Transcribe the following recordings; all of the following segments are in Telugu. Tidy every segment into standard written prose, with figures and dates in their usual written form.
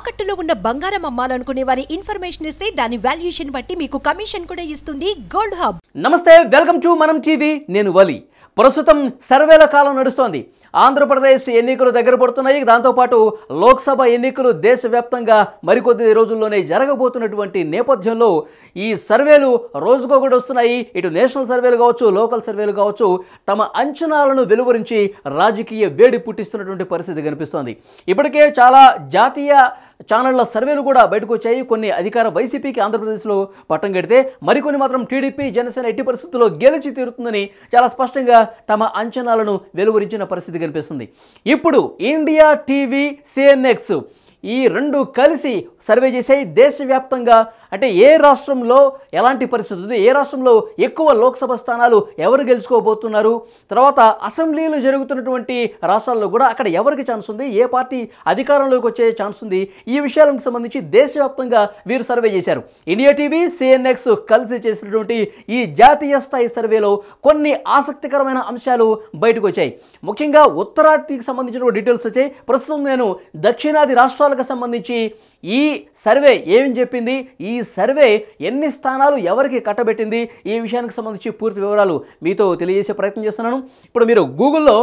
తాకట్టులో ఉన్న బంగారం అమ్మాలనుకునే వారి ఇన్ఫర్మేషన్ ఇస్తే దాని వాల్యుయేషన్ బట్టి మీకు కమిషన్ కూడా ఇస్తుంది గోల్డ్ హబ్. నమస్తే, వెల్కమ్ టు మనం టీవీ. నేను వలి. ప్రస్తుతం సర్వేల కాలం నడుస్తోంది. ఆంధ్రప్రదేశ్ ఎన్నికలు దగ్గర పడుతున్నాయి. దాంతోపాటు లోక్సభ ఎన్నికలు దేశవ్యాప్తంగా మరికొద్ది రోజుల్లోనే జరగబోతున్నటువంటి నేపథ్యంలో ఈ సర్వేలు రోజుకొకటి వస్తున్నాయి. ఇటు నేషనల్ సర్వేలు కావచ్చు, లోకల్ సర్వేలు కావచ్చు, తమ అంచనాలను వెలువరించి రాజకీయ వేడి పుట్టిస్తున్నటువంటి పరిస్థితి కనిపిస్తోంది. ఇప్పటికే చాలా జాతీయ ఛానళ్ల సర్వేలు కూడా బయటకు వచ్చాయి. కొన్ని అధికార వైసీపీకి ఆంధ్రప్రదేశ్లో పట్టం కడితే, మరికొన్ని మాత్రం టీడీపీ, జనసేన ఎట్టి పరిస్థితుల్లో గెలిచి తీరుతుందని చాలా స్పష్టంగా తమ అంచనాలను వెలువరించిన పరిస్థితి కనిపిస్తుంది. ఇప్పుడు ఇండియా టీవీ, సిఎన్ఎక్స్ ఈ రెండు కలిసి సర్వే చేసాయి. దేశవ్యాప్తంగా అంటే ఏ రాష్ట్రంలో ఎలాంటి పరిస్థితి ఉంది, ఏ రాష్ట్రంలో ఎక్కువ లోక్సభ స్థానాలు ఎవరు గెలుచుకోబోతున్నారు, తర్వాత అసెంబ్లీలు జరుగుతున్నటువంటి రాష్ట్రాల్లో కూడా అక్కడ ఎవరికి ఛాన్స్ ఉంది, ఏ పార్టీ అధికారంలోకి వచ్చే ఛాన్స్ ఉంది, ఈ విషయాలకు సంబంధించి దేశవ్యాప్తంగా వీరు సర్వే చేశారు. ఇండియా టీవీ, సిఎన్ఎక్స్ కలిసి చేసినటువంటి ఈ జాతీయ స్థాయి సర్వేలో కొన్ని ఆసక్తికరమైన అంశాలు బయటకు వచ్చాయి. ముఖ్యంగా ఉత్తరాదికి సంబంధించిన డీటెయిల్స్ వచ్చాయి. ప్రస్తుతం నేను దక్షిణాది రాష్ట్రాలకు సంబంధించి ఈ సర్వే ఏమని చెప్పింది, ఈ సర్వే ఎన్ని స్థానాలు ఎవరికి కట్టబెట్టింది, ఈ విషయానికి సంబంధించి పూర్తి వివరాలు మీతో తెలియజేసే ప్రయత్నం చేస్తున్నాను. ఇప్పుడు మీరు గూగుల్లో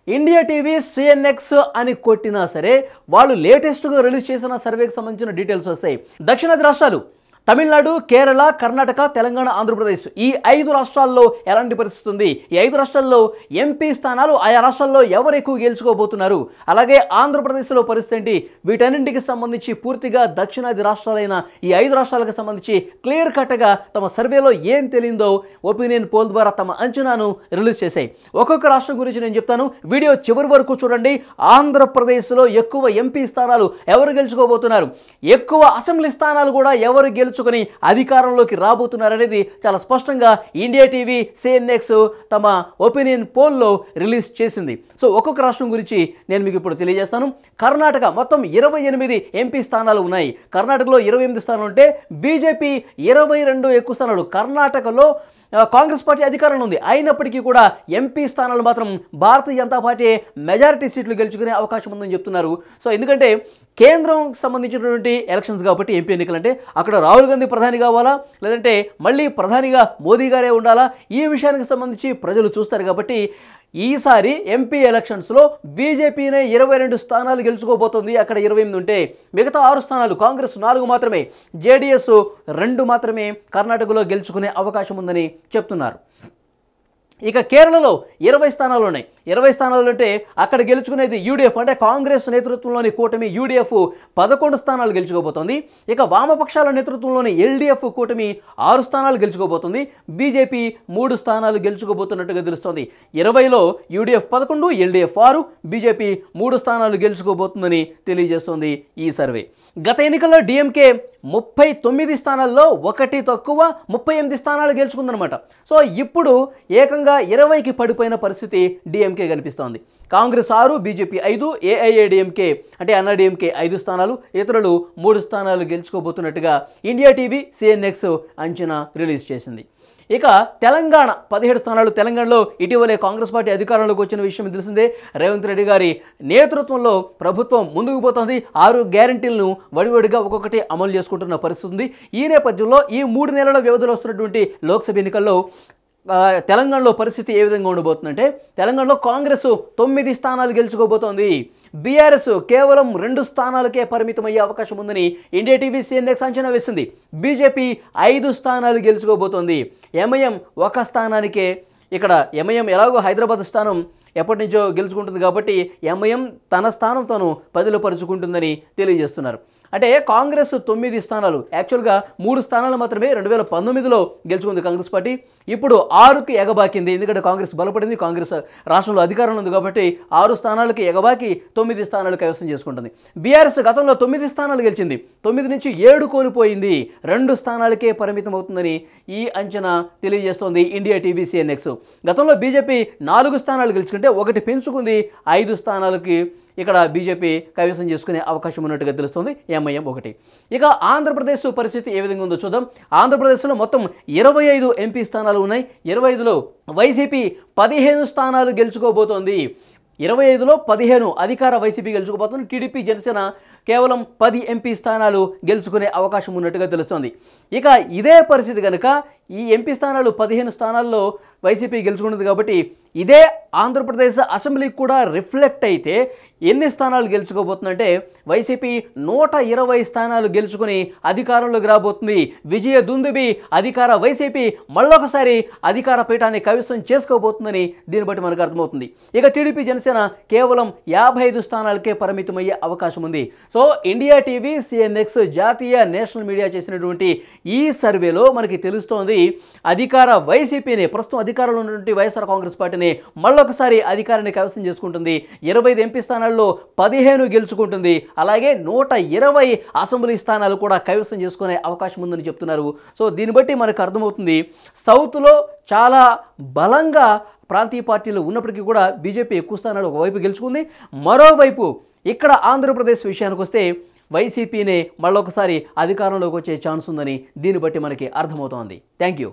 ఇండియా టీవీ, సిఎన్ఎక్స్ అని కొట్టినా సరే వాళ్ళు లేటెస్ట్గా రిలీజ్ చేసిన సర్వేకి సంబంధించిన డీటెయిల్స్ వస్తాయి. దక్షిణాది రాష్ట్రాలు తమిళనాడు, కేరళ, కర్ణాటక, తెలంగాణ, ఆంధ్రప్రదేశ్ ఈ 5 రాష్ట్రాల్లో ఎలాంటి పరిస్థితి ఉంది, ఈ 5 రాష్ట్రాల్లో ఎంపీ స్థానాలు ఆయా రాష్ట్రాల్లో ఎవరు ఎక్కువ గెలుచుకోబోతున్నారు, అలాగే ఆంధ్రప్రదేశ్లో పరిస్థితి ఏంటి, వీటన్నింటికి సంబంధించి పూర్తిగా దక్షిణాది రాష్ట్రాలైన ఈ 5 రాష్ట్రాలకు సంబంధించి క్లియర్ కట్గా తమ సర్వేలో ఏం తెలియందో ఒపీనియన్ పోల్ ద్వారా తమ అంచనాను రిలీజ్ చేశాయి. ఒక్కొక్క రాష్ట్రం గురించి నేను చెప్తాను, వీడియో చివరి వరకు చూడండి. ఆంధ్రప్రదేశ్లో ఎక్కువ ఎంపీ స్థానాలు ఎవరు గెలుచుకోబోతున్నారు, ఎక్కువ అసెంబ్లీ స్థానాలు కూడా ఎవరు గెలుచుకొని అధికారంలోకి రాబోతున్నారనేది చాలా స్పష్టంగా ఇండియా టీవీ, సిఎన్ఎక్స్ తమ ఒపీనియన్ పోల్లో రిలీజ్ చేసింది. సో ఒక్కొక్క రాష్ట్రం గురించి నేను మీకు ఇప్పుడు తెలియజేస్తాను. కర్ణాటక మొత్తం 28 ఎంపీ స్థానాలు ఉన్నాయి. కర్ణాటకలో 28 స్థానాలు ఉంటే బీజేపీ 22 ఎక్కువ స్థానాలు. కర్ణాటకలో కాంగ్రెస్ పార్టీ అధికారంలో ఉంది. అయినప్పటికీ కూడా ఎంపీ స్థానాలు మాత్రం భారతీయ జనతా పార్టీ మెజారిటీ సీట్లు గెలుచుకునే అవకాశం ఉందని చెప్తున్నారు. సో ఎందుకంటే కేంద్రం సంబంధించినటువంటి ఎలక్షన్స్ కాబట్టి ఎంపీ ఎన్నికలంటే అక్కడ రాహుల్ గాంధీ ప్రధాని కావాలా, లేదంటే మళ్ళీ ప్రధానిగా మోదీ గారే ఉండాలా, ఈ విషయానికి సంబంధించి ప్రజలు చూస్తారు. కాబట్టి ఈసారి ఎంపీ ఎలక్షన్స్లో బీజేపీనే 22 స్థానాలు గెలుచుకోబోతుంది. అక్కడ 28 ఉంటే మిగతా 6 స్థానాలు కాంగ్రెస్ 4 మాత్రమే, జేడీఎస్ 2 మాత్రమే కర్ణాటకలో గెలుచుకునే అవకాశం ఉందని చెప్తున్నారు. ఇక కేరళలో 20 స్థానాలు ఉన్నాయి. 20 స్థానాలు అంటే అక్కడ గెలుచుకునేది యూడీఎఫ్ అంటే కాంగ్రెస్ నేతృత్వంలోని కూటమి యూడీఎఫ్ 11 స్థానాలు గెలుచుకోబోతోంది. ఇక వామపక్షాల నేతృత్వంలోని ఎల్డీఎఫ్ కూటమి 6 స్థానాలు గెలుచుకోబోతుంది. బీజేపీ 3 స్థానాలు గెలుచుకోబోతున్నట్టుగా తెలుస్తోంది. 20లో యూడీఎఫ్ 11, ఎల్డీఎఫ్ 6, బీజేపీ 3 స్థానాలు గెలుచుకోబోతుందని తెలియజేస్తోంది ఈ సర్వే. గత ఎన్నికల్లో డిఎంకే 39 స్థానాల్లో 1 తక్కువ 38 స్థానాలు గెలుచుకుందనమాట. సో ఇప్పుడు ఏకంగా 20కి పడిపోయిన పరిస్థితి డిఎంకే కనిపిస్తోంది. కాంగ్రెస్ 6, బీజేపీ 5, ఏఐఏడిఎంకే అంటే అన్నాడీఎంకే 5 స్థానాలు, ఇతరులు 3 స్థానాలు గెలుచుకోబోతున్నట్టుగా ఇండియా టీవీ, సిఎన్ఎక్స్ అంచనా రిలీజ్ చేసింది. ఇక తెలంగాణ 17 స్థానాలు. తెలంగాణలో ఇటీవలే కాంగ్రెస్ పార్టీ అధికారంలోకి వచ్చిన విషయం తెలిసిందే. రేవంత్ రెడ్డి గారి నేతృత్వంలో ప్రభుత్వం ముందుకు పోతుంది. 6 గ్యారంటీలను వడివడిగా ఒక్కొక్కటి అమలు చేసుకుంటున్న పరిస్థితి ఉంది. ఈ నేపథ్యంలో ఈ 3 నెలల వ్యవధిలో వస్తున్నటువంటి లోక్సభ ఎన్నికల్లో తెలంగాణలో పరిస్థితి ఏ విధంగా ఉండబోతుందంటే, తెలంగాణలో కాంగ్రెస్ 9 స్థానాలు గెలుచుకోబోతోంది. బీఆర్ఎస్ కేవలం 2 స్థానాలకే పరిమితమయ్యే అవకాశం ఉందని ఇండియా టీవీ, సిఎన్ఎక్స్ అంచనా వేసింది. బీజేపీ 5 స్థానాలు గెలుచుకోబోతోంది. ఎంఐఎం 1 స్థానానికే. ఇక్కడ ఎంఐఎం ఎలాగో హైదరాబాద్ స్థానం ఎప్పటి నుంచో గెలుచుకుంటుంది కాబట్టి ఎంఐఎం తన స్థానం తను పదిలపరుచుకుంటుందని తెలియజేస్తున్నారు. అంటే కాంగ్రెస్ 9 స్థానాలు, యాక్చువల్గా 3 స్థానాలు మాత్రమే 2019లో గెలుచుకుంది కాంగ్రెస్ పార్టీ. ఇప్పుడు 6కి ఎగబాకింది. ఎందుకంటే కాంగ్రెస్ బలపడింది, కాంగ్రెస్ రాష్ట్రంలో అధికారంలో ఉంది కాబట్టి 6 స్థానాలకి ఎగబాకి 9 స్థానాలు కైవసం చేసుకుంటుంది. బీఆర్ఎస్ గతంలో 9 స్థానాలు గెలిచింది, 9 నుంచి 7 కోల్పోయింది, 2 స్థానాలకే పరిమితం అవుతుందని ఈ అంచనా తెలియజేస్తోంది ఇండియా టీవీ, సిఎన్ఎక్స్. గతంలో బీజేపీ 4 స్థానాలు గెలుచుకుంటే 1 పెంచుకుంది, 5 స్థానాలకి ఇక్కడ బీజేపీ కైవసం చేసుకునే అవకాశం ఉన్నట్టుగా తెలుస్తుంది. ఎంఐఎం 1. ఇక ఆంధ్రప్రదేశ్ పరిస్థితి ఏ విధంగా ఉందో చూద్దాం. ఆంధ్రప్రదేశ్లో మొత్తం 25 ఎంపీ స్థానాలు ఉన్నాయి. 25లో వైసీపీ 15 స్థానాలు గెలుచుకోబోతోంది. 25లో 15 అధికార వైసీపీ గెలుచుకోబోతుంది. టీడీపీ, జనసేన కేవలం 10 ఎంపీ స్థానాలు గెలుచుకునే అవకాశం ఉన్నట్టుగా తెలుస్తోంది. ఇక ఇదే పరిస్థితి కనుక ఈ ఎంపీ స్థానాలు 15 స్థానాల్లో వైసీపీ గెలుచుకున్నది కాబట్టి ఇదే ఆంధ్రప్రదేశ్ అసెంబ్లీకి కూడా రిఫ్లెక్ట్ అయితే ఎన్ని స్థానాలు గెలుచుకోబోతుందంటే వైసీపీ 120 స్థానాలు గెలుచుకుని అధికారంలోకి రాబోతుంది. విజయ దుందుబి అధికార వైసీపీ మళ్ళొకసారి అధికార పీఠాన్ని కైవసం చేసుకోబోతుందని దీన్ని బట్టి మనకు అర్థమవుతుంది. ఇక టీడీపీ జనసేన కేవలం 55 స్థానాలకే పరిమితమయ్యే అవకాశం ఉంది. సో ఇండియా టీవీ, సిఎన్ఎక్స్, జాతీయ నేషనల్ మీడియా చేసినటువంటి ఈ సర్వేలో మనకి తెలుస్తోంది అధికార వైసీపీని, ప్రస్తుతం అధికారంలో ఉన్నటువంటి వైఎస్ఆర్ కాంగ్రెస్ పార్టీని మళ్ళొకసారి అధికారాన్ని కైవసం చేసుకుంటుంది. 25 ఎంపీ స్థానాల్లో 15 గెలుచుకుంటుంది. అలాగే 120 అసెంబ్లీ స్థానాలు కూడా కైవసం చేసుకునే అవకాశం ఉందని చెప్తున్నారు. సో దీన్ని బట్టి మనకు అర్థమవుతుంది సౌత్లో చాలా బలంగా ప్రాంతీయ పార్టీలు ఉన్నప్పటికీ కూడా బీజేపీ ఎక్కువ స్థానాలు ఒకవైపు గెలుచుకుంది. మరోవైపు ఇక్కడ ఆంధ్రప్రదేశ్ విషయానికి వస్తే వైసీపీనే మళ్ళొకసారి అధికారంలోకి వచ్చే ఛాన్స్ ఉందని దీన్ని బట్టి మనకి అర్థమవుతోంది. Thank you.